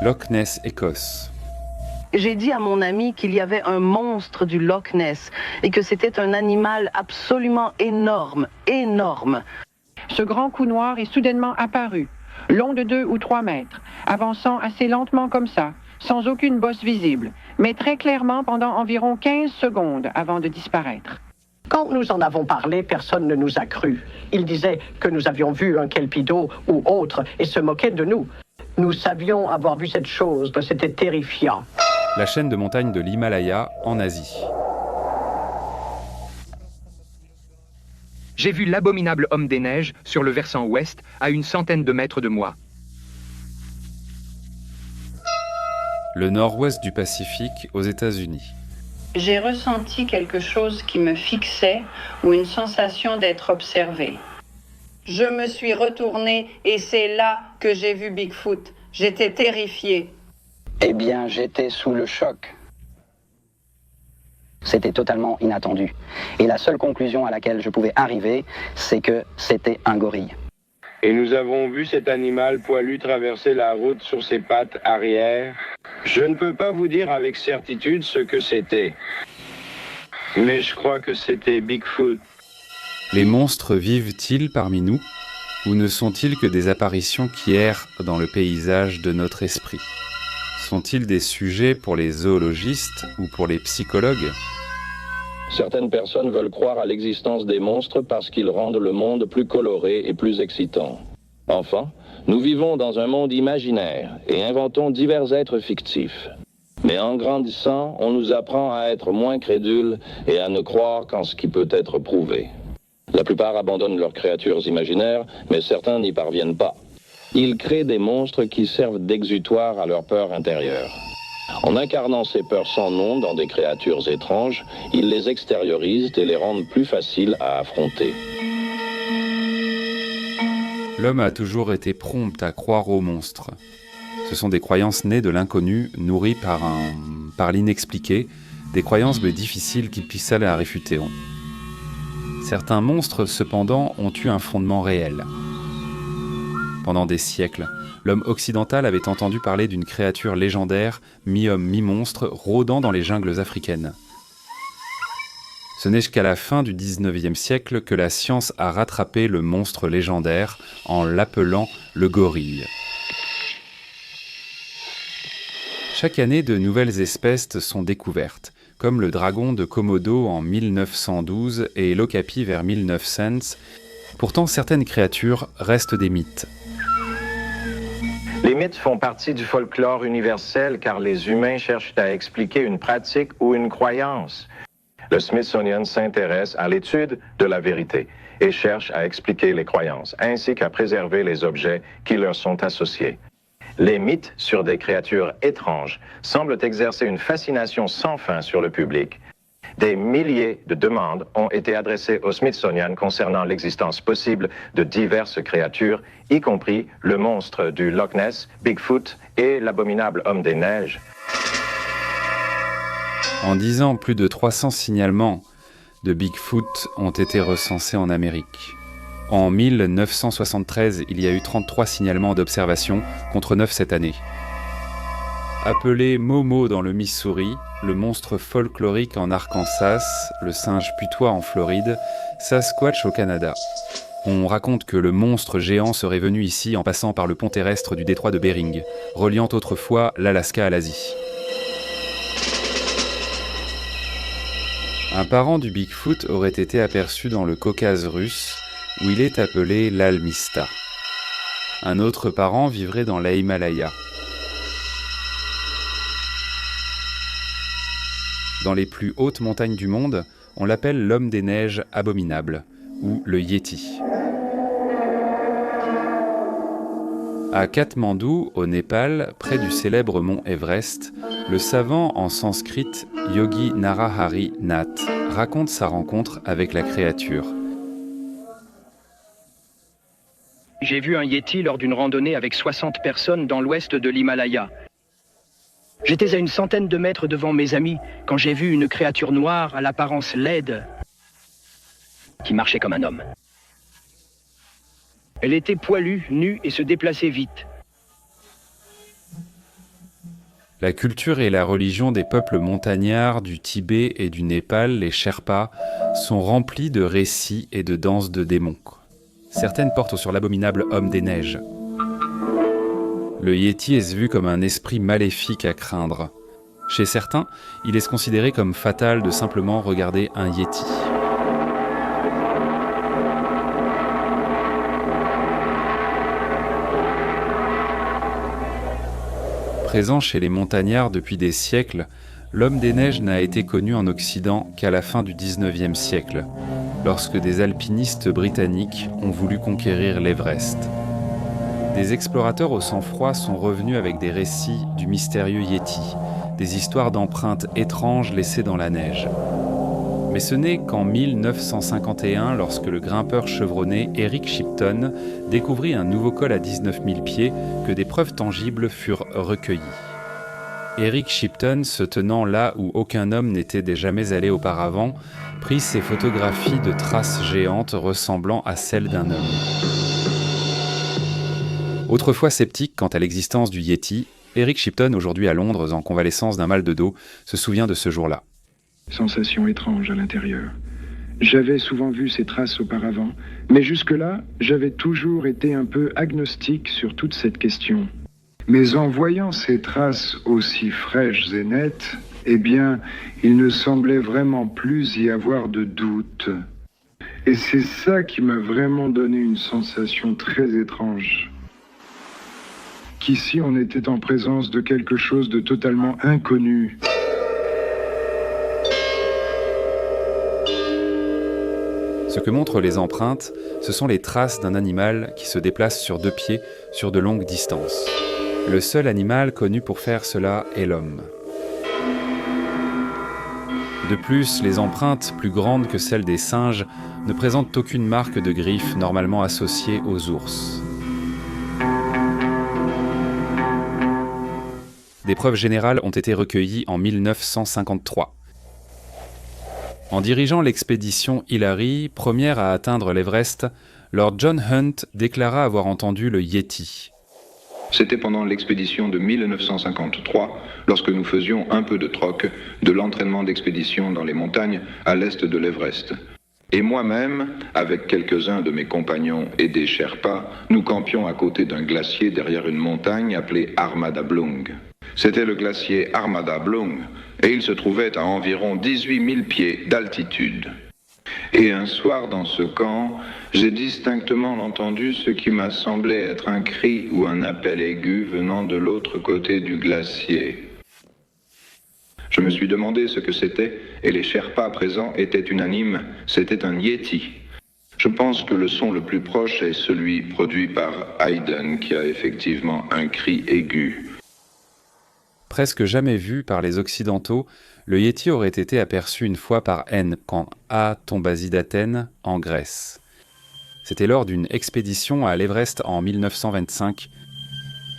Loch Ness, Écosse. J'ai dit à mon ami qu'il y avait un monstre du Loch Ness et que c'était un animal absolument énorme, énorme. Ce grand cou noir est soudainement apparu, long de 2 ou 3 mètres, avançant assez lentement comme ça, sans aucune bosse visible, mais très clairement pendant environ 15 secondes avant de disparaître. Quand nous en avons parlé, personne ne nous a cru. Ils disaient que nous avions vu un kelpido ou autre et se moquaient de nous. Nous savions avoir vu cette chose, c'était terrifiant. La chaîne de montagnes de l'Himalaya en Asie. J'ai vu l'abominable homme des neiges sur le versant ouest, à une centaine de mètres de moi. Le nord-ouest du Pacifique, aux États-Unis. J'ai ressenti quelque chose qui me fixait ou une sensation d'être observé. Je me suis retournée et c'est là que j'ai vu Bigfoot. J'étais terrifiée. Eh bien, j'étais sous le choc. C'était totalement inattendu. Et la seule conclusion à laquelle je pouvais arriver, c'est que c'était un gorille. Et nous avons vu cet animal poilu traverser la route sur ses pattes arrière. Je ne peux pas vous dire avec certitude ce que c'était. Mais je crois que c'était Bigfoot. Les monstres vivent-ils parmi nous? Ou ne sont-ils que des apparitions qui errent dans le paysage de notre esprit? Sont-ils des sujets pour les zoologistes ou pour les psychologues? Certaines personnes veulent croire à l'existence des monstres parce qu'ils rendent le monde plus coloré et plus excitant. Enfin, nous vivons dans un monde imaginaire et inventons divers êtres fictifs. Mais en grandissant, on nous apprend à être moins crédules et à ne croire qu'en ce qui peut être prouvé. La plupart abandonnent leurs créatures imaginaires, mais certains n'y parviennent pas. Ils créent des monstres qui servent d'exutoire à leurs peurs intérieures. En incarnant ces peurs sans nom dans des créatures étranges, ils les extériorisent et les rendent plus faciles à affronter. L'homme a toujours été prompt à croire aux monstres. Ce sont des croyances nées de l'inconnu, nourries par l'inexpliqué, des croyances mais difficiles qui puissent aller à réfuter. Certains monstres, cependant, ont eu un fondement réel. Pendant des siècles, l'homme occidental avait entendu parler d'une créature légendaire, mi-homme, mi-monstre, rôdant dans les jungles africaines. Ce n'est qu'à la fin du XIXe siècle que la science a rattrapé le monstre légendaire en l'appelant le gorille. Chaque année, de nouvelles espèces sont découvertes, comme le dragon de Komodo en 1912 et l'okapi vers 1900. Pourtant, certaines créatures restent des mythes. Les mythes font partie du folklore universel car les humains cherchent à expliquer une pratique ou une croyance. Le Smithsonian s'intéresse à l'étude de la vérité et cherche à expliquer les croyances, ainsi qu'à préserver les objets qui leur sont associés. Les mythes sur des créatures étranges semblent exercer une fascination sans fin sur le public. Des milliers de demandes ont été adressées au Smithsonian concernant l'existence possible de diverses créatures, y compris le monstre du Loch Ness, Bigfoot et l'abominable homme des neiges. En 10 ans, plus de 300 signalements de Bigfoot ont été recensés en Amérique. En 1973, il y a eu 33 signalements d'observation contre 9 cette année. Appelé Momo dans le Missouri, le monstre folklorique en Arkansas, le singe putois en Floride, Sasquatch au Canada. On raconte que le monstre géant serait venu ici en passant par le pont terrestre du détroit de Bering, reliant autrefois l'Alaska à l'Asie. Un parent du Bigfoot aurait été aperçu dans le Caucase russe, où il est appelé l'Almista. Un autre parent vivrait dans l'Himalaya. Dans les plus hautes montagnes du monde, on l'appelle l'homme des neiges abominable, ou le Yéti. À Katmandou, au Népal, près du célèbre mont Everest, le savant en sanskrit Yogi Narahari Nath raconte sa rencontre avec la créature. J'ai vu un yéti lors d'une randonnée avec 60 personnes dans l'ouest de l'Himalaya. J'étais à une centaine de mètres devant mes amis quand j'ai vu une créature noire à l'apparence laide qui marchait comme un homme. Elle était poilue, nue et se déplaçait vite. La culture et la religion des peuples montagnards du Tibet et du Népal, les Sherpas, sont remplies de récits et de danses de démons. Certaines portent sur l'abominable homme des neiges. Le Yéti est vu comme un esprit maléfique à craindre. Chez certains, il est considéré comme fatal de simplement regarder un Yéti. Présent chez les montagnards depuis des siècles, l'homme des neiges n'a été connu en Occident qu'à la fin du XIXe siècle, lorsque des alpinistes britanniques ont voulu conquérir l'Everest. Des explorateurs au sang-froid sont revenus avec des récits du mystérieux Yéti, des histoires d'empreintes étranges laissées dans la neige. Mais ce n'est qu'en 1951, lorsque le grimpeur chevronné Eric Shipton découvrit un nouveau col à 19 000 pieds, que des preuves tangibles furent recueillies. Eric Shipton, se tenant là où aucun homme n'était jamais allé auparavant, prit ces photographies de traces géantes ressemblant à celles d'un homme. Autrefois sceptique quant à l'existence du Yéti, Eric Shipton, aujourd'hui à Londres en convalescence d'un mal de dos, se souvient de ce jour-là. Sensation étrange à l'intérieur. J'avais souvent vu ces traces auparavant, mais jusque-là, j'avais toujours été un peu agnostique sur toute cette question. Mais en voyant ces traces aussi fraîches et nettes, eh bien, il ne semblait vraiment plus y avoir de doute. Et c'est ça qui m'a vraiment donné une sensation très étrange. Qu'ici, on était en présence de quelque chose de totalement inconnu. Ce que montrent les empreintes, ce sont les traces d'un animal qui se déplace sur deux pieds sur de longues distances. Le seul animal connu pour faire cela est l'homme. De plus, les empreintes, plus grandes que celles des singes, ne présentent aucune marque de griffes normalement associée aux ours. Des preuves générales ont été recueillies en 1953. En dirigeant l'expédition Hillary, première à atteindre l'Everest, Lord John Hunt déclara avoir entendu le Yéti. C'était pendant l'expédition de 1953, lorsque nous faisions un peu de troc de l'entraînement d'expédition dans les montagnes à l'est de l'Everest. Et moi-même, avec quelques-uns de mes compagnons et des Sherpas, nous campions à côté d'un glacier derrière une montagne appelée Armadablung. C'était le glacier Armadablung, et il se trouvait à environ 18 000 pieds d'altitude. Et un soir dans ce camp, j'ai distinctement entendu ce qui m'a semblé être un cri ou un appel aigu venant de l'autre côté du glacier. Je me suis demandé ce que c'était, et les Sherpas présents étaient unanimes, c'était un Yéti. Je pense que le son le plus proche est celui produit par Haydn, qui a effectivement un cri aigu. Presque jamais vu par les Occidentaux, le Yéti aurait été aperçu une fois par N quand A Tombazi d'Athènes, en Grèce. C'était lors d'une expédition à l'Everest en 1925.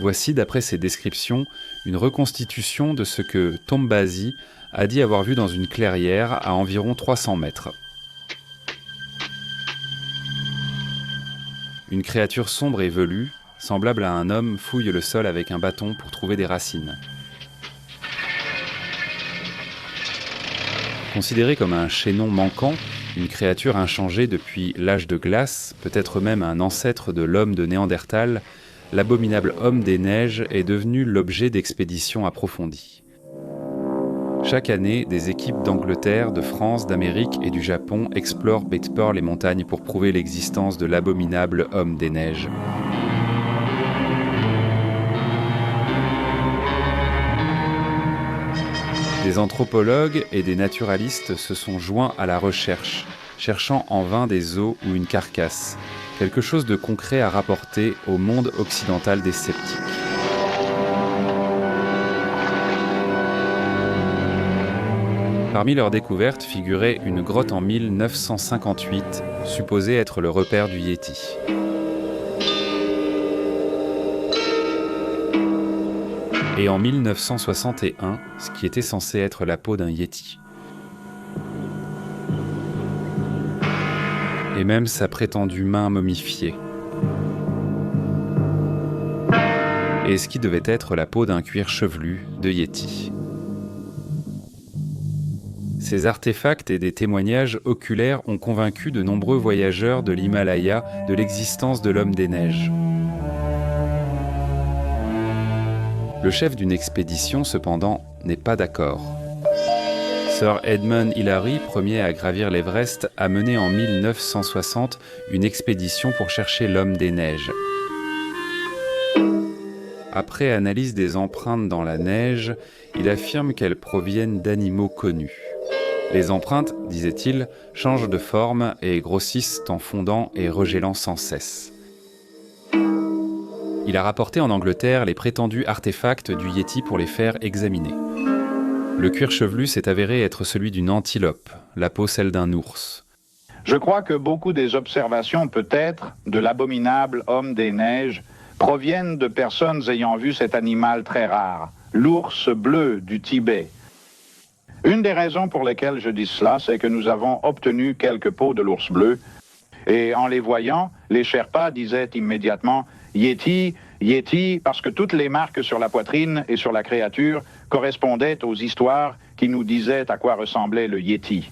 Voici, d'après ses descriptions, une reconstitution de ce que Tombazi a dit avoir vu dans une clairière à environ 300 mètres. Une créature sombre et velue, semblable à un homme, fouille le sol avec un bâton pour trouver des racines. Considérée comme un chaînon manquant, une créature inchangée depuis l'âge de glace, peut-être même un ancêtre de l'homme de Néandertal, l'abominable homme des neiges est devenu l'objet d'expéditions approfondies. Chaque année, des équipes d'Angleterre, de France, d'Amérique et du Japon explorent et explorent les montagnes pour prouver l'existence de l'abominable homme des neiges. Des anthropologues et des naturalistes se sont joints à la recherche, cherchant en vain des os ou une carcasse, quelque chose de concret à rapporter au monde occidental des sceptiques. Parmi leurs découvertes figurait une grotte en 1958, supposée être le repère du Yéti. Et en 1961, ce qui était censé être la peau d'un Yéti. Et même sa prétendue main momifiée. et ce qui devait être la peau d'un cuir chevelu de Yéti. Ces artefacts et des témoignages oculaires ont convaincu de nombreux voyageurs de l'Himalaya de l'existence de l'homme des neiges. Le chef d'une expédition, cependant, n'est pas d'accord. Sir Edmund Hillary, premier à gravir l'Everest, a mené en 1960 une expédition pour chercher l'homme des neiges. Après analyse des empreintes dans la neige, il affirme qu'elles proviennent d'animaux connus. Les empreintes, disait-il, changent de forme et grossissent en fondant et regélant sans cesse. Il a rapporté en Angleterre les prétendus artefacts du Yéti pour les faire examiner. Le cuir chevelu s'est avéré être celui d'une antilope, la peau celle d'un ours. Je crois que beaucoup des observations, peut-être, de l'abominable homme des neiges, proviennent de personnes ayant vu cet animal très rare, l'ours bleu du Tibet. Une des raisons pour lesquelles je dis cela, c'est que nous avons obtenu quelques peaux de l'ours bleu, et en les voyant, les Sherpas disaient immédiatement « Yéti, Yéti », parce que toutes les marques sur la poitrine et sur la créature correspondaient aux histoires qui nous disaient à quoi ressemblait le Yéti.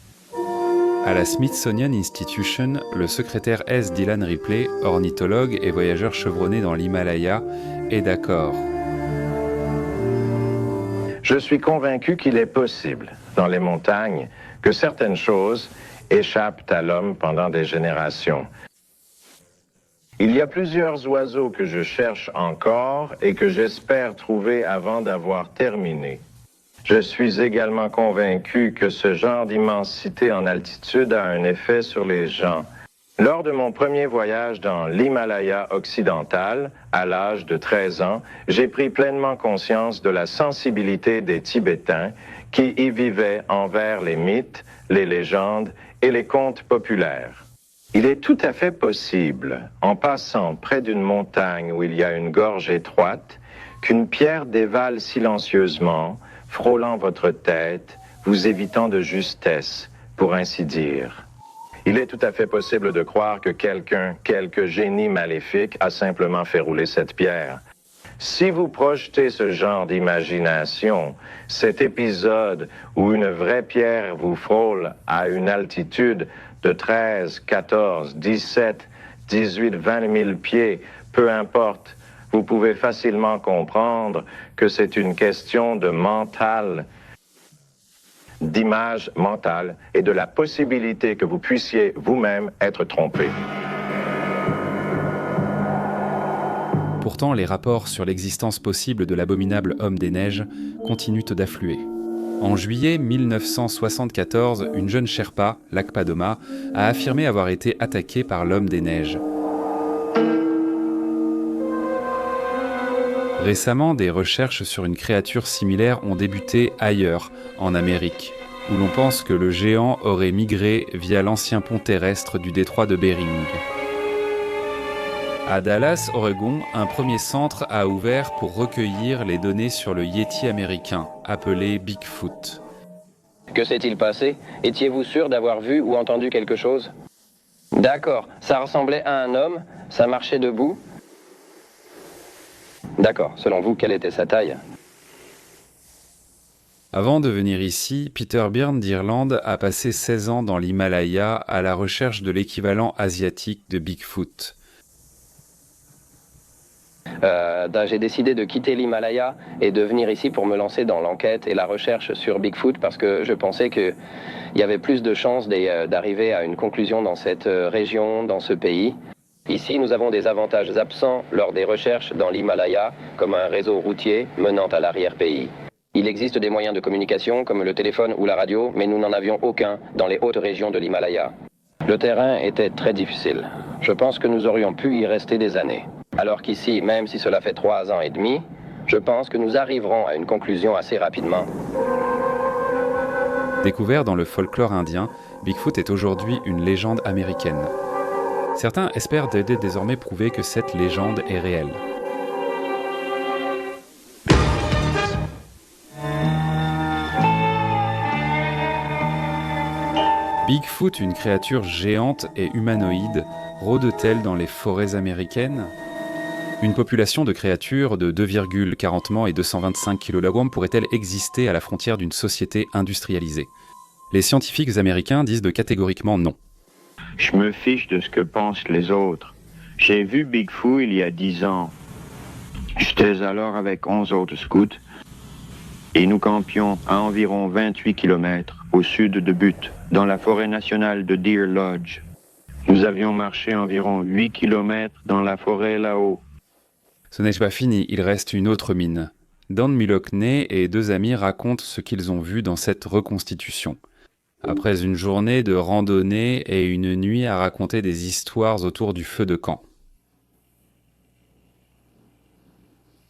À la Smithsonian Institution, le secrétaire S. Dylan Ripley, ornithologue et voyageur chevronné dans l'Himalaya, est d'accord. Je suis convaincu qu'il est possible, dans les montagnes, que certaines choses échappent à l'homme pendant des générations. Il y a plusieurs oiseaux que je cherche encore et que j'espère trouver avant d'avoir terminé. Je suis également convaincu que ce genre d'immensité en altitude a un effet sur les gens. Lors de mon premier voyage dans l'Himalaya occidental, à l'âge de 13 ans, j'ai pris pleinement conscience de la sensibilité des Tibétains qui y vivaient envers les mythes, les légendes et les contes populaires. Il est tout à fait possible, en passant près d'une montagne où il y a une gorge étroite, qu'une pierre dévale silencieusement, frôlant votre tête, vous évitant de justesse, pour ainsi dire. Il est tout à fait possible de croire que quelqu'un, quelque génie maléfique, a simplement fait rouler cette pierre. Si vous projetez ce genre d'imagination, cet épisode où une vraie pierre vous frôle à une altitude de 13, 14, 17, 18, 20 000 pieds, peu importe, vous pouvez facilement comprendre que c'est une question de mental, d'image mentale et de la possibilité que vous puissiez vous-même être trompé. Pourtant, les rapports sur l'existence possible de l'abominable homme des neiges continuent d'affluer. En juillet 1974, une jeune Sherpa, Lakpadoma, a affirmé avoir été attaquée par l'homme des neiges. Récemment, des recherches sur une créature similaire ont débuté ailleurs, en Amérique, où l'on pense que le géant aurait migré via l'ancien pont terrestre du détroit de Bering. À Dallas, Oregon, un premier centre a ouvert pour recueillir les données sur le Yéti américain, appelé Bigfoot. Que s'est-il passé? Étiez-vous sûr d'avoir vu ou entendu quelque chose? D'accord, ça ressemblait à un homme, ça marchait debout. D'accord, selon vous, quelle était sa taille? Avant de venir ici, Peter Byrne d'Irlande a passé 16 ans dans l'Himalaya à la recherche de l'équivalent asiatique de Bigfoot. J'ai décidé de quitter l'Himalaya et de venir ici pour me lancer dans l'enquête et la recherche sur Bigfoot parce que je pensais qu'il y avait plus de chances d'arriver à une conclusion dans cette région, dans ce pays. Ici, nous avons des avantages absents lors des recherches dans l'Himalaya, comme un réseau routier menant à l'arrière-pays. Il existe des moyens de communication comme le téléphone ou la radio, mais nous n'en avions aucun dans les hautes régions de l'Himalaya. Le terrain était très difficile. Je pense que nous aurions pu y rester des années. Alors qu'ici, même si cela fait 3 ans et demi, je pense que nous arriverons à une conclusion assez rapidement. Découvert dans le folklore indien, Bigfoot est aujourd'hui une légende américaine. Certains espèrent désormais prouver que cette légende est réelle. Bigfoot, une créature géante et humanoïde, rôde-t-elle dans les forêts américaines ? Une population de créatures de 2,40 mans et 225 kg pourrait-elle exister à la frontière d'une société industrialisée? Les scientifiques américains disent catégoriquement non. Je me fiche de ce que pensent les autres. J'ai vu Bigfoot il y a 10 ans. J'étais alors avec 11 autres scouts et nous campions à environ 28 km au sud de Butte, dans la forêt nationale de Deer Lodge. Nous avions marché environ 8 km dans la forêt là-haut. Ce n'est pas fini, il reste une autre mine. Dan Mullockney et 2 amis racontent ce qu'ils ont vu dans cette reconstitution. Après une journée de randonnée et une nuit à raconter des histoires autour du feu de camp.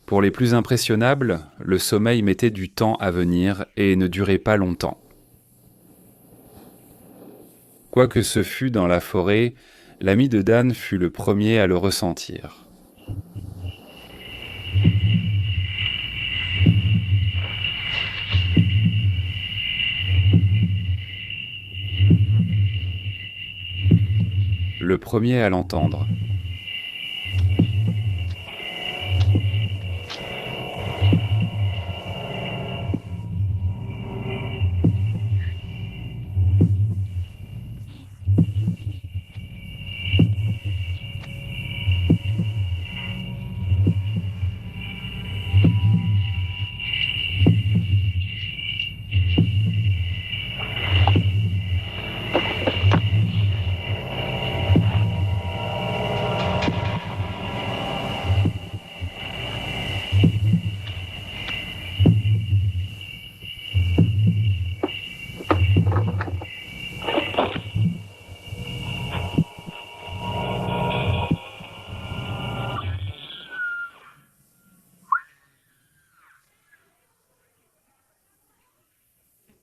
Pour les plus impressionnables, le sommeil mettait du temps à venir et ne durait pas longtemps. Quoique ce fût dans la forêt, l'ami de Dan fut le premier à le ressentir. Le premier à l'entendre.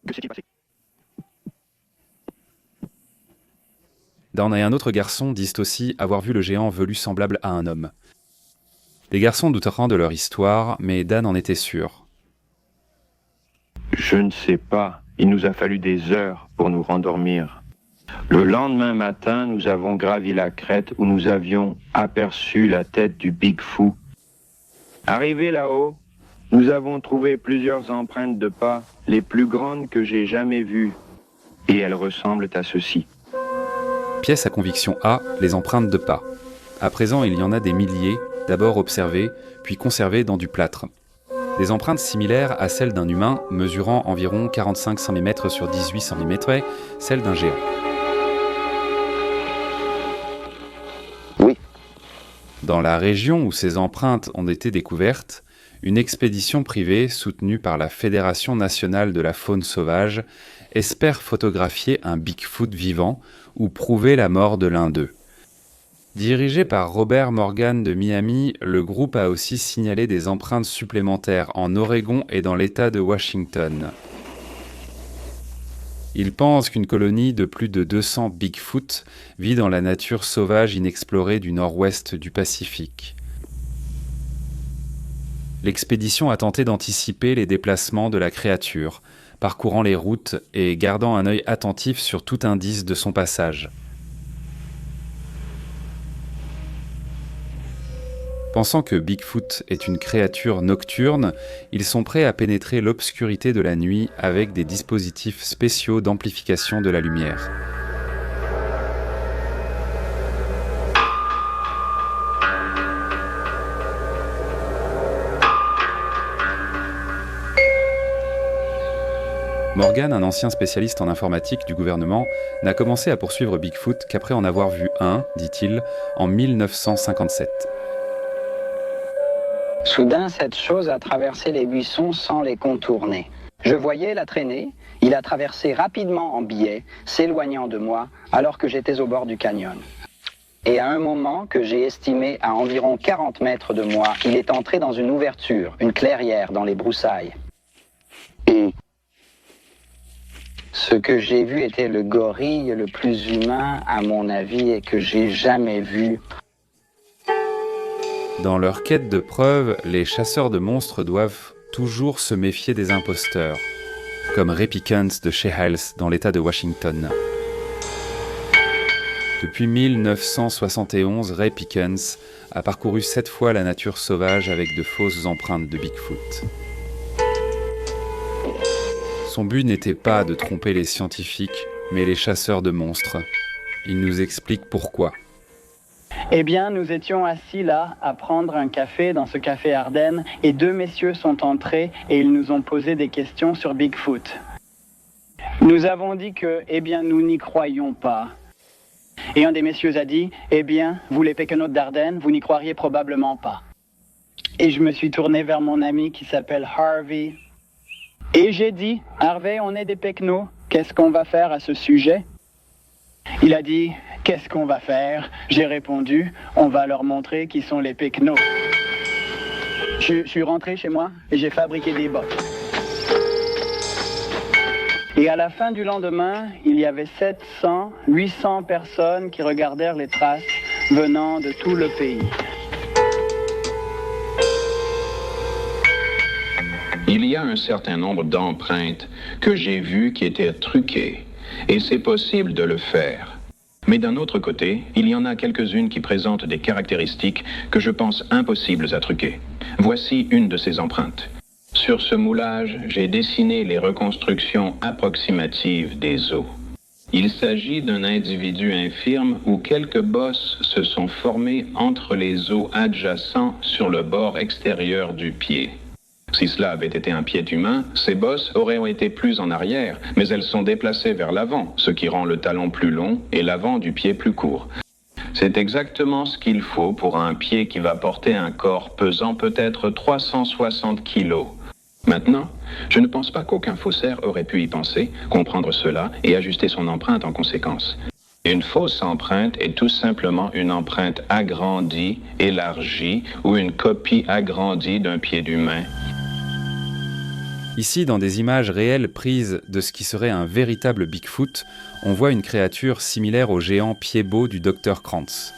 Que s'est-il passé? Dan et un autre garçon disent aussi avoir vu le géant velu semblable à un homme. Les garçons douteront de leur histoire, mais Dan en était sûr. Je ne sais pas. Il nous a fallu des heures pour nous rendormir. Le lendemain matin, nous avons gravi la crête où nous avions aperçu la tête du Bigfoot. Arrivés là-haut, nous avons trouvé plusieurs empreintes de pas, les plus grandes que j'ai jamais vues. Et elles ressemblent à ceci. Pièce à conviction A, les empreintes de pas. À présent, il y en a des milliers, d'abord observées, puis conservées dans du plâtre. Des empreintes similaires à celles d'un humain, mesurant environ 45 cm sur 18 cm, celles d'un géant. Oui. Dans la région où ces empreintes ont été découvertes, une expédition privée soutenue par la Fédération nationale de la faune sauvage espère photographier un Bigfoot vivant ou prouver la mort de l'un d'eux. Dirigé par Robert Morgan de Miami, le groupe a aussi signalé des empreintes supplémentaires en Oregon et dans l'État de Washington. Il pense qu'une colonie de plus de 200 Bigfoot vit dans la nature sauvage inexplorée du nord-ouest du Pacifique. L'expédition a tenté d'anticiper les déplacements de la créature, parcourant les routes et gardant un œil attentif sur tout indice de son passage. Pensant que Bigfoot est une créature nocturne, ils sont prêts à pénétrer l'obscurité de la nuit avec des dispositifs spéciaux d'amplification de la lumière. Morgan, un ancien spécialiste en informatique du gouvernement, n'a commencé à poursuivre Bigfoot qu'après en avoir vu un, dit-il, en 1957. Soudain, cette chose a traversé les buissons sans les contourner. Je voyais la traîner, il a traversé rapidement en biais, s'éloignant de moi, alors que j'étais au bord du canyon. Et à un moment que j'ai estimé à environ 40 mètres de moi, il est entré dans une ouverture, une clairière dans les broussailles. Et ce que j'ai vu était le gorille le plus humain, à mon avis, et que j'ai jamais vu. Dans leur quête de preuves, les chasseurs de monstres doivent toujours se méfier des imposteurs, comme Ray Pickens de Chehalis dans l'État de Washington. Depuis 1971, Ray Pickens a parcouru 7 fois la nature sauvage avec de fausses empreintes de Bigfoot. Son but n'était pas de tromper les scientifiques, mais les chasseurs de monstres. Il nous explique pourquoi. Eh bien, nous étions assis là à prendre un café dans ce café Ardennes et 2 messieurs sont entrés et ils nous ont posé des questions sur Bigfoot. Nous avons dit que, nous n'y croyons pas. Et un des messieurs a dit, vous les Péquenotes d'Ardennes, vous n'y croiriez probablement pas. Et je me suis tourné vers mon ami qui s'appelle Harvey. Et j'ai dit, Harvey, on est des Péquenots, qu'est-ce qu'on va faire à ce sujet? Il a dit, qu'est-ce qu'on va faire? J'ai répondu, on va leur montrer qui sont les Péquenots. Je suis rentré chez moi et j'ai fabriqué des bottes. Et à la fin du lendemain, il y avait 700, 800 personnes qui regardèrent les traces venant de tout le pays. Il y a un certain nombre d'empreintes que j'ai vues qui étaient truquées, et c'est possible de le faire. Mais d'un autre côté, il y en a quelques-unes qui présentent des caractéristiques que je pense impossibles à truquer. Voici une de ces empreintes. Sur ce moulage, j'ai dessiné les reconstructions approximatives des os. Il s'agit d'un individu infirme où quelques bosses se sont formées entre les os adjacents sur le bord extérieur du pied. Si cela avait été un pied humain, ces bosses auraient été plus en arrière, mais elles sont déplacées vers l'avant, ce qui rend le talon plus long et l'avant du pied plus court. C'est exactement ce qu'il faut pour un pied qui va porter un corps pesant peut-être 360 kilos. Maintenant, je ne pense pas qu'aucun faussaire aurait pu y penser, comprendre cela et ajuster son empreinte en conséquence. Une fausse empreinte est tout simplement une empreinte agrandie, élargie ou une copie agrandie d'un pied d'humain. Ici, dans des images réelles prises de ce qui serait un véritable Bigfoot, on voit une créature similaire au géant pied-bot du Dr Krantz.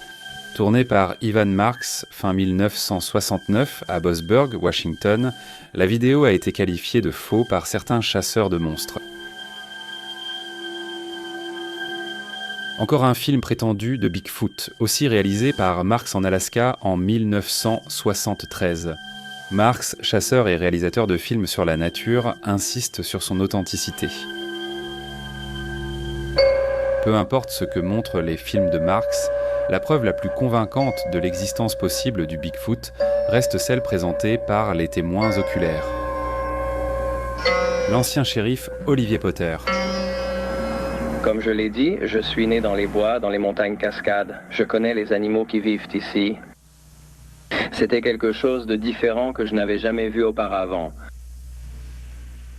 Tournée par Ivan Marks fin 1969 à Boasburg, Washington, la vidéo a été qualifiée de faux par certains chasseurs de monstres. Encore un film prétendu de Bigfoot, aussi réalisé par Marks en Alaska en 1973. Marks, chasseur et réalisateur de films sur la nature, insiste sur son authenticité. Peu importe ce que montrent les films de Marks, la preuve la plus convaincante de l'existence possible du Bigfoot reste celle présentée par les témoins oculaires. L'ancien shérif Olivier Potter. Comme je l'ai dit, je suis né dans les bois, dans les montagnes Cascades. Je connais les animaux qui vivent ici. C'était quelque chose de différent que je n'avais jamais vu auparavant.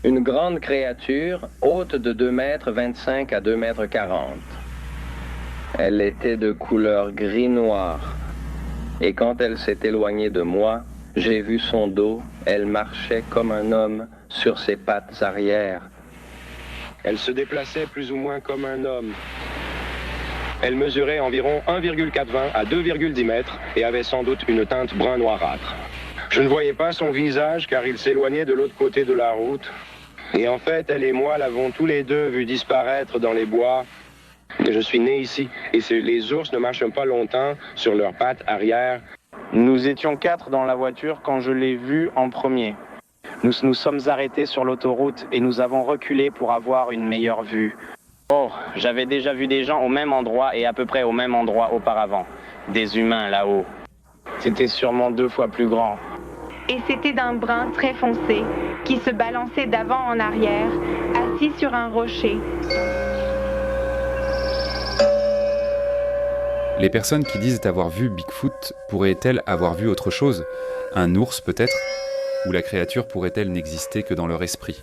Une grande créature, haute de 2,25 m à 2,40 m. Elle était de couleur gris-noir. Et quand elle s'est éloignée de moi, j'ai vu son dos. Elle marchait comme un homme sur ses pattes arrière. Elle se déplaçait plus ou moins comme un homme. Elle mesurait environ 1,80 à 2,10 mètres et avait sans doute une teinte brun noirâtre. Je ne voyais pas son visage car il s'éloignait de l'autre côté de la route. Et en fait, elle et moi l'avons tous les deux vu disparaître dans les bois. Je suis né ici et les ours ne marchent pas longtemps sur leurs pattes arrière. Nous étions 4 dans la voiture quand je l'ai vu en premier. Nous nous sommes arrêtés sur l'autoroute et nous avons reculé pour avoir une meilleure vue. Oh, j'avais déjà vu des gens au même endroit et à peu près au même endroit auparavant. Des humains là-haut. C'était sûrement 2 fois plus grand. Et c'était d'un brun très foncé, qui se balançait d'avant en arrière, assis sur un rocher. Les personnes qui disent avoir vu Bigfoot pourraient-elles avoir vu autre chose? Un ours peut-être? Ou la créature pourrait-elle n'exister que dans leur esprit?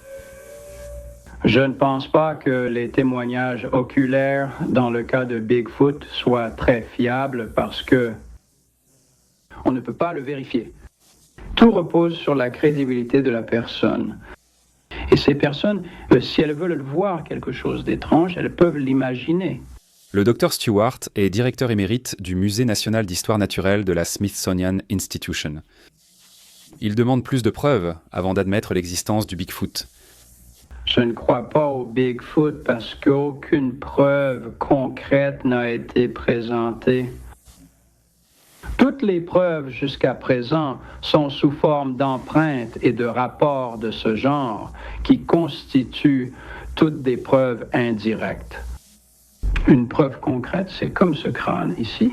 Je ne pense pas que les témoignages oculaires dans le cas de Bigfoot soient très fiables parce que on ne peut pas le vérifier. Tout repose sur la crédibilité de la personne. Et ces personnes, si elles veulent voir quelque chose d'étrange, elles peuvent l'imaginer. Le Dr Stewart est directeur émérite du Musée national d'histoire naturelle de la Smithsonian Institution. Il demande plus de preuves avant d'admettre l'existence du Bigfoot. Je ne crois pas au Bigfoot parce qu'aucune preuve concrète n'a été présentée. Toutes les preuves jusqu'à présent sont sous forme d'empreintes et de rapports de ce genre qui constituent toutes des preuves indirectes. Une preuve concrète, c'est comme ce crâne ici.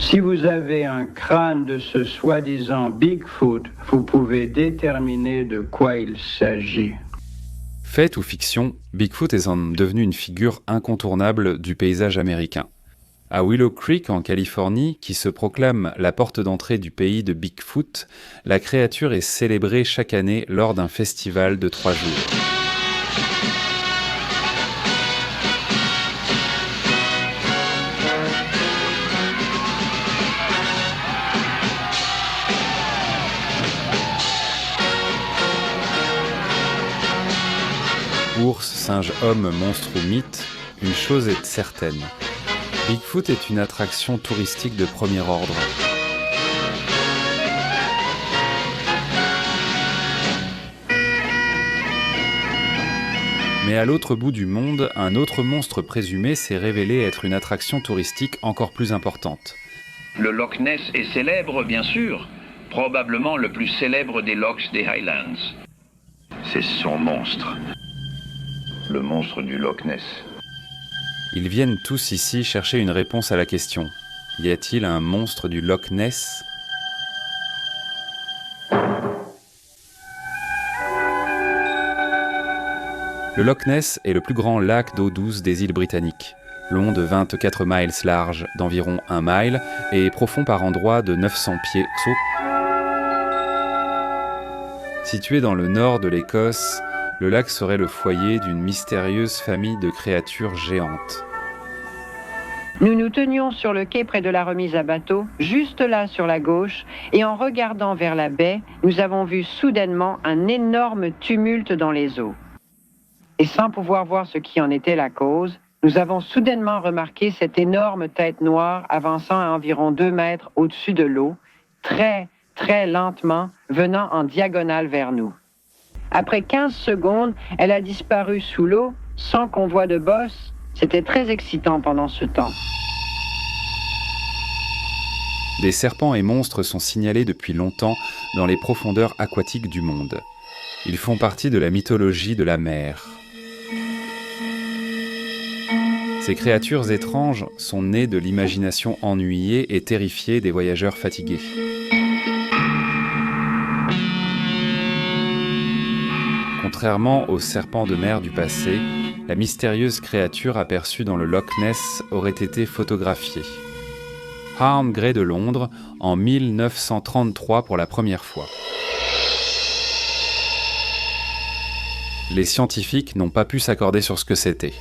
Si vous avez un crâne de ce soi-disant Bigfoot, vous pouvez déterminer de quoi il s'agit. Fait ou fiction, Bigfoot est devenu une figure incontournable du paysage américain. À Willow Creek, en Californie, qui se proclame la porte d'entrée du pays de Bigfoot, la créature est célébrée chaque année lors d'un festival de 3 jours. Ours, singe, homme, monstre ou mythe, une chose est certaine. Bigfoot est une attraction touristique de premier ordre. Mais à l'autre bout du monde, un autre monstre présumé s'est révélé être une attraction touristique encore plus importante. Le Loch Ness est célèbre, bien sûr, probablement le plus célèbre des lochs des Highlands. C'est son monstre. Le monstre du Loch Ness. Ils viennent tous ici chercher une réponse à la question. Y a-t-il un monstre du Loch Ness ? Le Loch Ness est le plus grand lac d'eau douce des îles britanniques. Long de 24 miles large d'environ 1 mile et profond par endroits de 900 pieds. Situé dans le nord de l'Écosse, le lac serait le foyer d'une mystérieuse famille de créatures géantes. Nous nous tenions sur le quai près de la remise à bateau, juste là sur la gauche, et en regardant vers la baie, nous avons vu soudainement un énorme tumulte dans les eaux. Et sans pouvoir voir ce qui en était la cause, nous avons soudainement remarqué cette énorme tête noire avançant à environ 2 mètres au-dessus de l'eau, très, très lentement, venant en diagonale vers nous. Après 15 secondes, elle a disparu sous l'eau, sans qu'on voie de bosse. C'était très excitant pendant ce temps. Des serpents et monstres sont signalés depuis longtemps dans les profondeurs aquatiques du monde. Ils font partie de la mythologie de la mer. Ces créatures étranges sont nées de l'imagination ennuyée et terrifiée des voyageurs fatigués. Contrairement aux serpents de mer du passé, la mystérieuse créature aperçue dans le Loch Ness aurait été photographiée. Harm Gray de Londres, en 1933 pour la première fois. Les scientifiques n'ont pas pu s'accorder sur ce que c'était.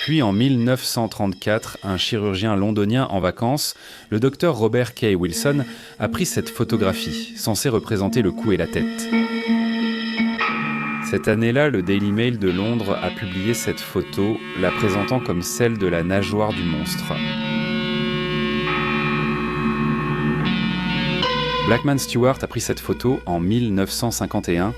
Puis en 1934, un chirurgien londonien en vacances, le docteur Robert K. Wilson, a pris cette photographie, censée représenter le cou et la tête. Cette année-là, le Daily Mail de Londres a publié cette photo, la présentant comme celle de la nageoire du monstre. Blackman Stewart a pris cette photo en 1951.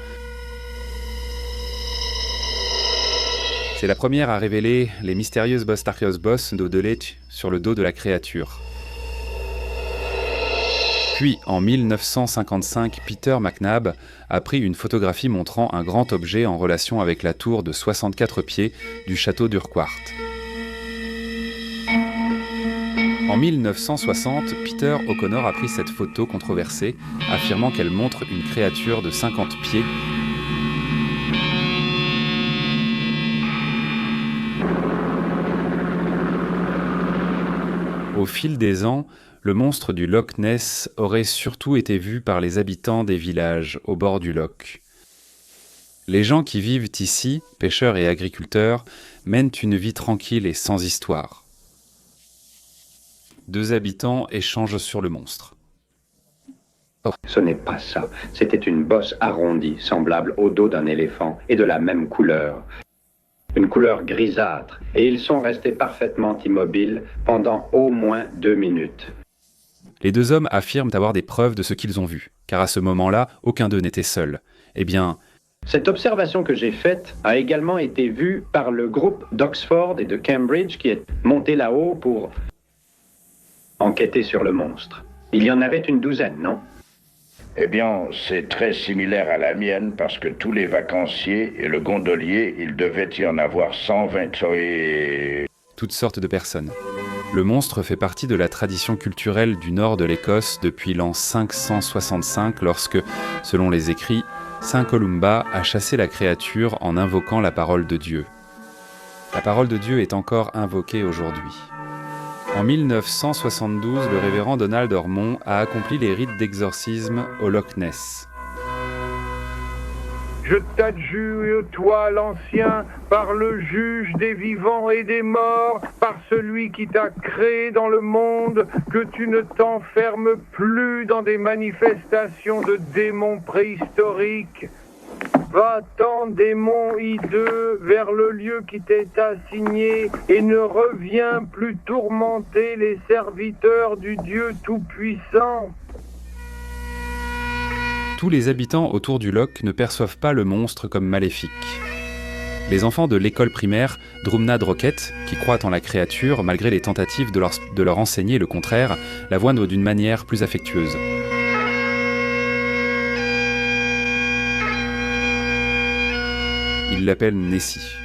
C'est la première à révéler les mystérieuses bosses d'Odelech sur le dos de la créature. Puis, en 1955, Peter McNab a pris une photographie montrant un grand objet en relation avec la tour de 64 pieds du château d'Urquhart. En 1960, Peter O'Connor a pris cette photo controversée, affirmant qu'elle montre une créature de 50 pieds. Au fil des ans, le monstre du Loch Ness aurait surtout été vu par les habitants des villages au bord du loch. Les gens qui vivent ici, pêcheurs et agriculteurs, mènent une vie tranquille et sans histoire. 2 habitants échangent sur le monstre. Ce n'est pas ça. C'était une bosse arrondie, semblable au dos d'un éléphant, et de la même couleur. Une couleur grisâtre, et ils sont restés parfaitement immobiles pendant au moins 2 minutes. Les deux hommes affirment avoir des preuves de ce qu'ils ont vu, car à ce moment-là, aucun d'eux n'était seul. Eh bien, cette observation que j'ai faite a également été vue par le groupe d'Oxford et de Cambridge qui est monté là-haut pour enquêter sur le monstre. Il y en avait une douzaine, non? Eh bien, c'est très similaire à la mienne parce que tous les vacanciers et le gondolier, il devait y en avoir 120 et... Toutes sortes de personnes. Le monstre fait partie de la tradition culturelle du nord de l'Écosse depuis l'an 565 lorsque, selon les écrits, Saint Columba a chassé la créature en invoquant la parole de Dieu. La parole de Dieu est encore invoquée aujourd'hui. En 1972, le révérend Donald Ormond a accompli les rites d'exorcisme au Loch Ness. Je t'adjure, toi l'ancien, par le juge des vivants et des morts, par celui qui t'a créé dans le monde, que tu ne t'enfermes plus dans des manifestations de démons préhistoriques. Va-t'en, démon hideux, vers le lieu qui t'est assigné, et ne reviens plus tourmenter les serviteurs du Dieu Tout-Puissant. Tous les habitants autour du loch ne perçoivent pas le monstre comme maléfique. Les enfants de l'école primaire Drumnad Rocket, qui croient en la créature malgré les tentatives de leur enseigner le contraire, la voient d'une manière plus affectueuse. Ils l'appellent Nessie.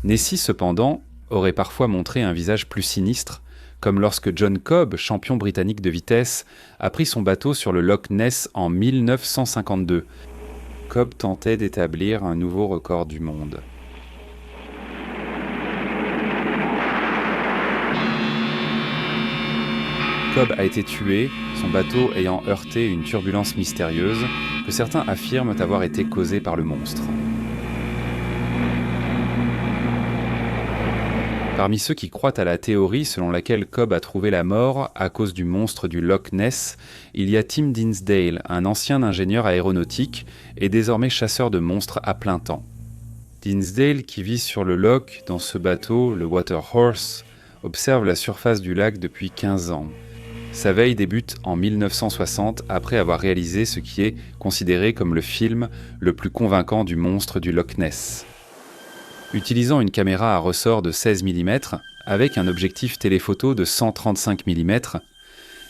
Nessie, cependant, aurait parfois montré un visage plus sinistre, comme lorsque John Cobb, champion britannique de vitesse, a pris son bateau sur le Loch Ness en 1952. Cobb tentait d'établir un nouveau record du monde. Cobb a été tué, son bateau ayant heurté une turbulence mystérieuse que certains affirment avoir été causée par le monstre. Parmi ceux qui croient à la théorie selon laquelle Cobb a trouvé la mort à cause du monstre du Loch Ness, il y a Tim Dinsdale, un ancien ingénieur aéronautique et désormais chasseur de monstres à plein temps. Dinsdale, qui vit sur le loch dans ce bateau, le Water Horse, observe la surface du lac depuis 15 ans. Sa veille débute en 1960 après avoir réalisé ce qui est considéré comme le film le plus convaincant du monstre du Loch Ness. Utilisant une caméra à ressort de 16 mm, avec un objectif téléphoto de 135 mm,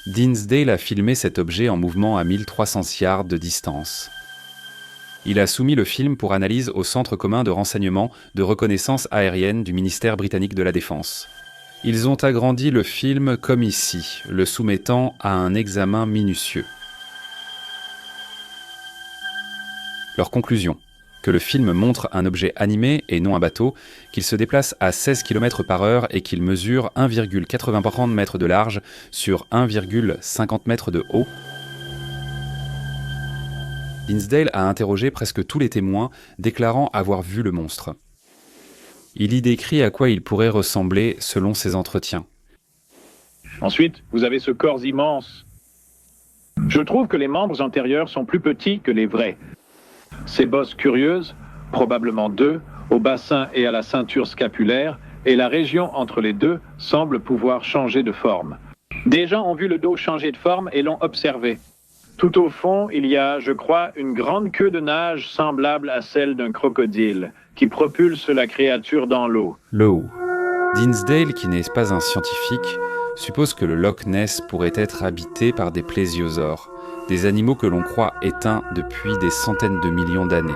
Dinsdale a filmé cet objet en mouvement à 1300 yards de distance. Il a soumis le film pour analyse au Centre commun de renseignement de reconnaissance aérienne du ministère britannique de la Défense. Ils ont agrandi le film comme ici, le soumettant à un examen minutieux. Leur conclusion: que le film montre un objet animé et non un bateau, qu'il se déplace à 16 km/h et qu'il mesure 1,80 m de large sur 1,50 m de haut. Dinsdale a interrogé presque tous les témoins, déclarant avoir vu le monstre. Il y décrit à quoi il pourrait ressembler selon ses entretiens. Ensuite, vous avez ce corps immense. Je trouve que les membres antérieurs sont plus petits que les vrais. Ces bosses curieuses, probablement 2, au bassin et à la ceinture scapulaire, et la région entre les deux semble pouvoir changer de forme. Des gens ont vu le dos changer de forme et l'ont observé. Tout au fond, il y a, je crois, une grande queue de nage semblable à celle d'un crocodile, qui propulse la créature dans l'eau. L'eau. Dinsdale, qui n'est pas un scientifique, suppose que le Loch Ness pourrait être habité par des plésiosaures, des animaux que l'on croit éteints depuis des centaines de millions d'années.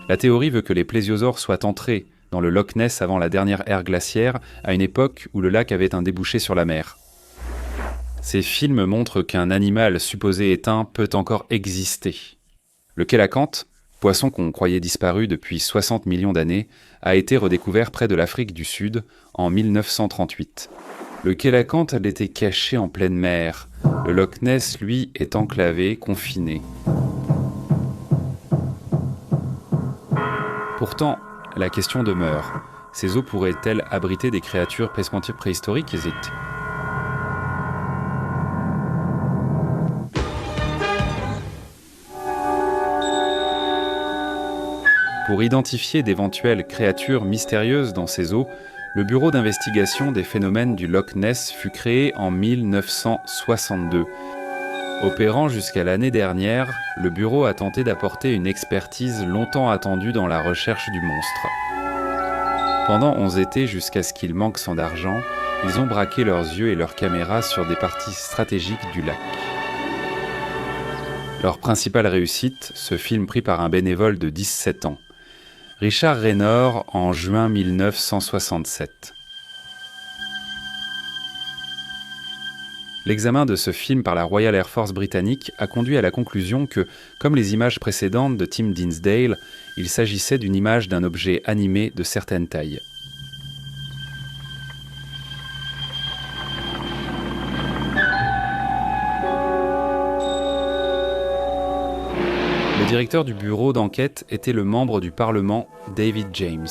La théorie veut que les plésiosaures soient entrés dans le Loch Ness avant la dernière ère glaciaire, à une époque où le lac avait un débouché sur la mer. Ces films montrent qu'un animal supposé éteint peut encore exister. Le kélacanthe, poisson qu'on croyait disparu depuis 60 millions d'années, a été redécouvert près de l'Afrique du Sud en 1938. Le kélacanthe était caché en pleine mer. Le Loch Ness, lui, est enclavé, confiné. Pourtant, la question demeure. Ces eaux pourraient-elles abriter des créatures préhistoriques ? Pour identifier d'éventuelles créatures mystérieuses dans ces eaux, le Bureau d'investigation des phénomènes du Loch Ness fut créé en 1962. Opérant jusqu'à l'année dernière, le bureau a tenté d'apporter une expertise longtemps attendue dans la recherche du monstre. Pendant 11 étés, jusqu'à ce qu'ils manquent sans d'argent, ils ont braqué leurs yeux et leurs caméras sur des parties stratégiques du lac. Leur principale réussite, ce film pris par un bénévole de 17 ans. Richard Raynor en juin 1967. L'examen de ce film par la Royal Air Force britannique a conduit à la conclusion que, comme les images précédentes de Tim Dinsdale, il s'agissait d'une image d'un objet animé de certaine taille. Le directeur du bureau d'enquête était le membre du Parlement David James.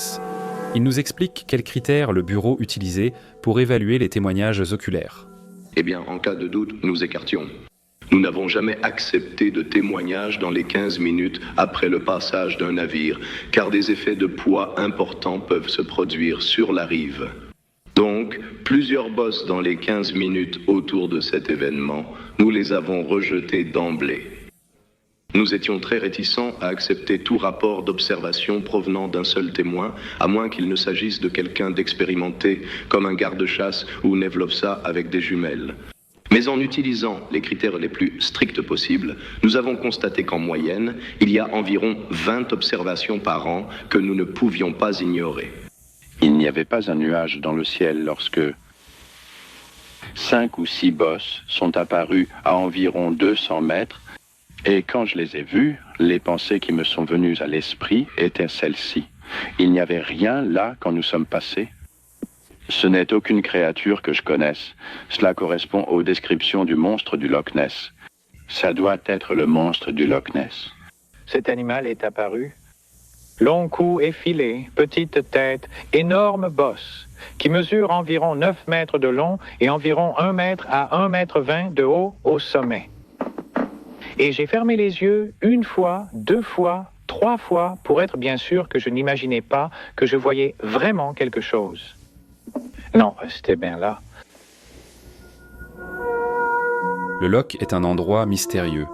Il nous explique quels critères le bureau utilisait pour évaluer les témoignages oculaires. Eh bien, en cas de doute, nous écartions. Nous n'avons jamais accepté de témoignage dans les 15 minutes après le passage d'un navire, car des effets de poids importants peuvent se produire sur la rive. Donc, plusieurs bosses dans les 15 minutes autour de cet événement, nous les avons rejetés d'emblée. Nous étions très réticents à accepter tout rapport d'observation provenant d'un seul témoin, à moins qu'il ne s'agisse de quelqu'un d'expérimenté, comme un garde-chasse ou Nevlovsa avec des jumelles. Mais en utilisant les critères les plus stricts possibles, nous avons constaté qu'en moyenne, il y a environ 20 observations par an que nous ne pouvions pas ignorer. Il n'y avait pas un nuage dans le ciel lorsque 5 ou 6 bosses sont apparues à environ 200 mètres. Et quand je les ai vus, les pensées qui me sont venues à l'esprit étaient celles-ci. Il n'y avait rien là quand nous sommes passés. Ce n'est aucune créature que je connaisse. Cela correspond aux descriptions du monstre du Loch Ness. Ça doit être le monstre du Loch Ness. Cet animal est apparu. Long cou effilé, petite tête, énorme bosse, qui mesure environ 9 mètres de long et environ 1 mètre à 1 mètre 20 de haut au sommet. Et j'ai fermé les yeux 1 fois, 2 fois, 3 fois pour être bien sûr que je n'imaginais pas que je voyais vraiment quelque chose. Non, c'était bien là. Le loch est un endroit mystérieux.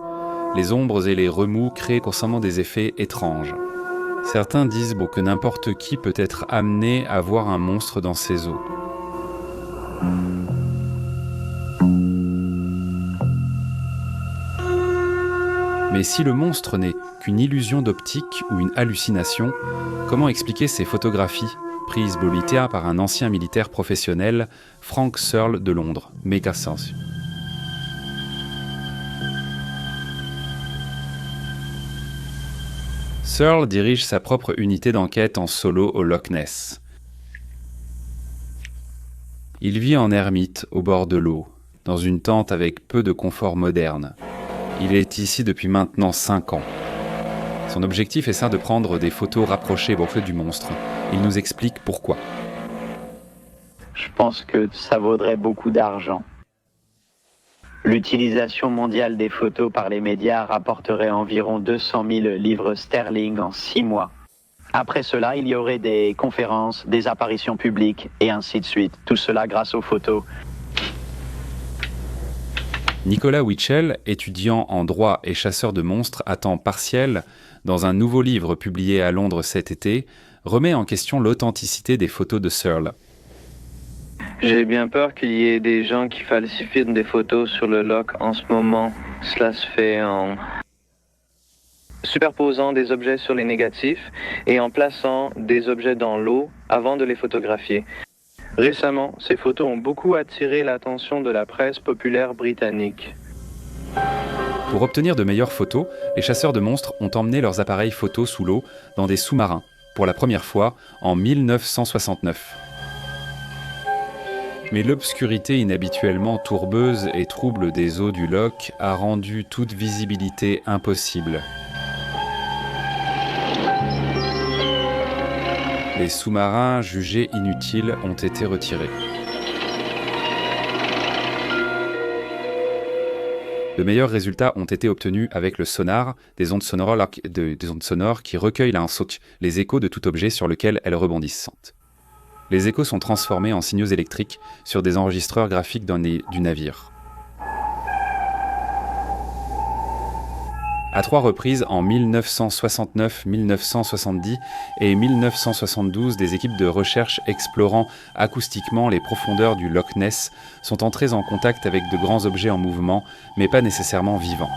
Les ombres et les remous créent constamment des effets étranges. Certains disent que n'importe qui peut être amené à voir un monstre dans ces eaux. Mais si le monstre n'est qu'une illusion d'optique ou une hallucination, comment expliquer ces photographies prises Bolita par un ancien militaire professionnel, Frank Searle de Londres, méga sens. Searle dirige sa propre unité d'enquête en solo au Loch Ness. Il vit en ermite au bord de l'eau, dans une tente avec peu de confort moderne. Il est ici depuis maintenant 5 ans. Son objectif est de prendre des photos rapprochées du monstre. Il nous explique pourquoi. Je pense que ça vaudrait beaucoup d'argent. L'utilisation mondiale des photos par les médias rapporterait environ 200 000 livres sterling en 6 mois. Après cela, il y aurait des conférences, des apparitions publiques et ainsi de suite. Tout cela grâce aux photos. Nicolas Witchell, étudiant en droit et chasseur de monstres à temps partiel, dans un nouveau livre publié à Londres cet été, remet en question l'authenticité des photos de Searle. J'ai bien peur qu'il y ait des gens qui falsifient des photos sur le loch en ce moment. Cela se fait en superposant des objets sur les négatifs et en plaçant des objets dans l'eau avant de les photographier. Récemment, ces photos ont beaucoup attiré l'attention de la presse populaire britannique. Pour obtenir de meilleures photos, les chasseurs de monstres ont emmené leurs appareils photos sous l'eau dans des sous-marins, pour la première fois en 1969. Mais l'obscurité inhabituellement tourbeuse et trouble des eaux du loch a rendu toute visibilité impossible. Les sous-marins jugés inutiles ont été retirés. De meilleurs résultats ont été obtenus avec le sonar, des ondes sonores qui recueillent les échos de tout objet sur lequel elles rebondissent. Les échos sont transformés en signaux électriques sur des enregistreurs graphiques du navire. À 3 reprises, en 1969, 1970 et 1972, des équipes de recherche explorant acoustiquement les profondeurs du Loch Ness sont entrées en contact avec de grands objets en mouvement, mais pas nécessairement vivants.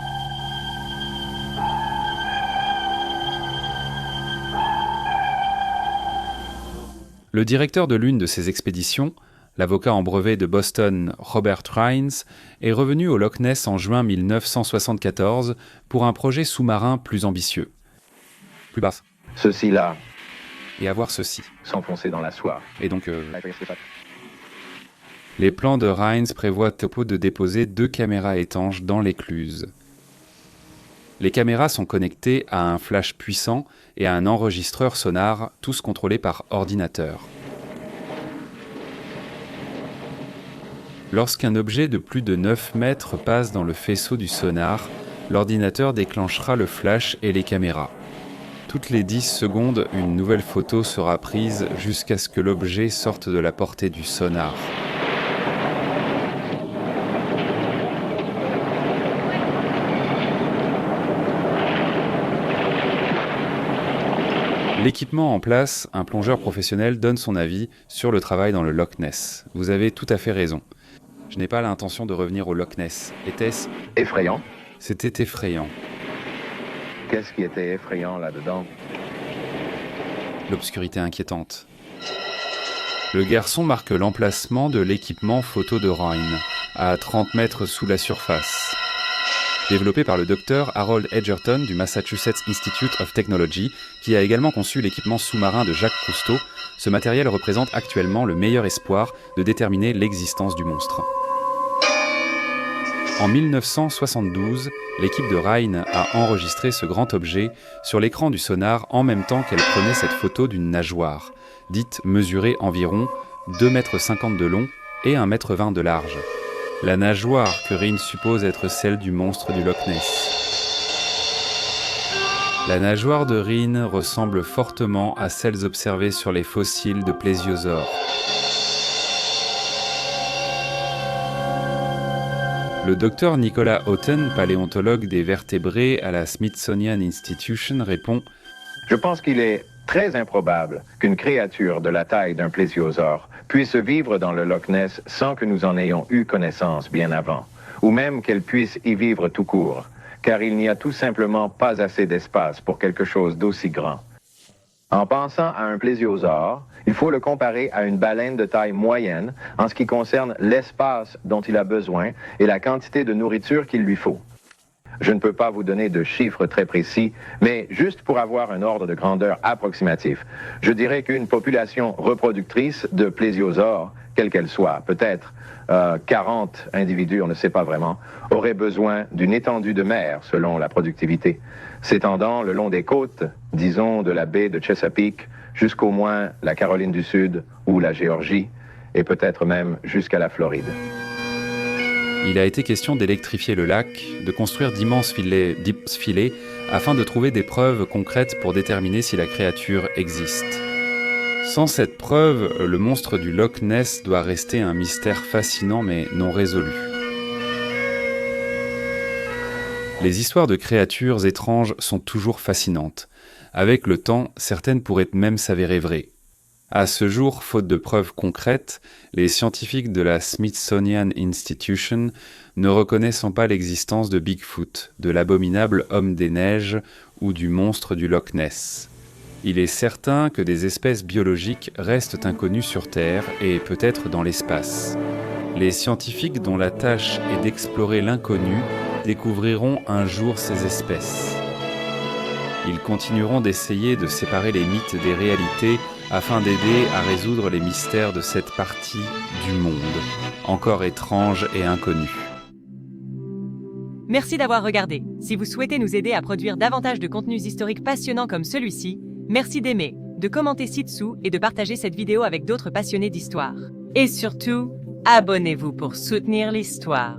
Le directeur de l'une de ces expéditions, l'avocat en brevet de Boston Robert Rhines, est revenu au Loch Ness en juin 1974 pour un projet sous-marin plus ambitieux. Plus basse. Ceci-là. Et avoir ceci. S'enfoncer dans la soie. Et donc... Les plans de Rhines prévoient de déposer 2 caméras étanches dans l'écluse. Les caméras sont connectées à un flash puissant et à un enregistreur sonar, tous contrôlés par ordinateur. Lorsqu'un objet de plus de 9 mètres passe dans le faisceau du sonar, l'ordinateur déclenchera le flash et les caméras. Toutes les 10 secondes, une nouvelle photo sera prise jusqu'à ce que l'objet sorte de la portée du sonar. L'équipement en place, un plongeur professionnel donne son avis sur le travail dans le Loch Ness. Vous avez tout à fait raison. Je n'ai pas l'intention de revenir au Loch Ness. Était-ce... Effrayant? C'était effrayant. Qu'est-ce qui était effrayant là-dedans? L'obscurité inquiétante. Le garçon marque l'emplacement de l'équipement photo de Rhines, à 30 mètres sous la surface. Développé par le docteur Harold Edgerton du Massachusetts Institute of Technology, qui a également conçu l'équipement sous-marin de Jacques Cousteau, ce matériel représente actuellement le meilleur espoir de déterminer l'existence du monstre. En 1972, l'équipe de Rhines a enregistré ce grand objet sur l'écran du sonar en même temps qu'elle prenait cette photo d'une nageoire, dite mesurer environ 2,50 m de long et 1,20 m de large. La nageoire que Rhines suppose être celle du monstre du Loch Ness. La nageoire de Rhines ressemble fortement à celles observées sur les fossiles de plésiosaures. Le docteur Nicolas Houghton, paléontologue des vertébrés à la Smithsonian Institution, répond « Je pense qu'il est très improbable qu'une créature de la taille d'un plésiosaure puisse vivre dans le Loch Ness sans que nous en ayons eu connaissance bien avant, ou même qu'elle puisse y vivre tout court, car il n'y a tout simplement pas assez d'espace pour quelque chose d'aussi grand. En pensant à un plésiosaure, il faut le comparer à une baleine de taille moyenne en ce qui concerne l'espace dont il a besoin et la quantité de nourriture qu'il lui faut. Je ne peux pas vous donner de chiffres très précis, mais juste pour avoir un ordre de grandeur approximatif, je dirais qu'une population reproductrice de plésiosaures, quelle qu'elle soit, peut-être 40 individus, on ne sait pas vraiment, aurait besoin d'une étendue de mer selon la productivité, s'étendant le long des côtes, disons de la baie de Chesapeake jusqu'au moins la Caroline du Sud ou la Géorgie, et peut-être même jusqu'à la Floride. Il a été question d'électrifier le lac, de construire d'immenses filets afin de trouver des preuves concrètes pour déterminer si la créature existe. Sans cette preuve, le monstre du Loch Ness doit rester un mystère fascinant mais non résolu. Les histoires de créatures étranges sont toujours fascinantes. Avec le temps, certaines pourraient même s'avérer vraies. À ce jour, faute de preuves concrètes, les scientifiques de la Smithsonian Institution ne reconnaissent pas l'existence de Bigfoot, de l'abominable homme des neiges ou du monstre du Loch Ness. Il est certain que des espèces biologiques restent inconnues sur Terre et peut-être dans l'espace. Les scientifiques dont la tâche est d'explorer l'inconnu découvriront un jour ces espèces. Ils continueront d'essayer de séparer les mythes des réalités afin d'aider à résoudre les mystères de cette partie du monde, encore étrange et inconnue. Merci d'avoir regardé. Si vous souhaitez nous aider à produire davantage de contenus historiques passionnants comme celui-ci, merci d'aimer, de commenter ci-dessous et de partager cette vidéo avec d'autres passionnés d'histoire. Et surtout, abonnez-vous pour soutenir l'histoire.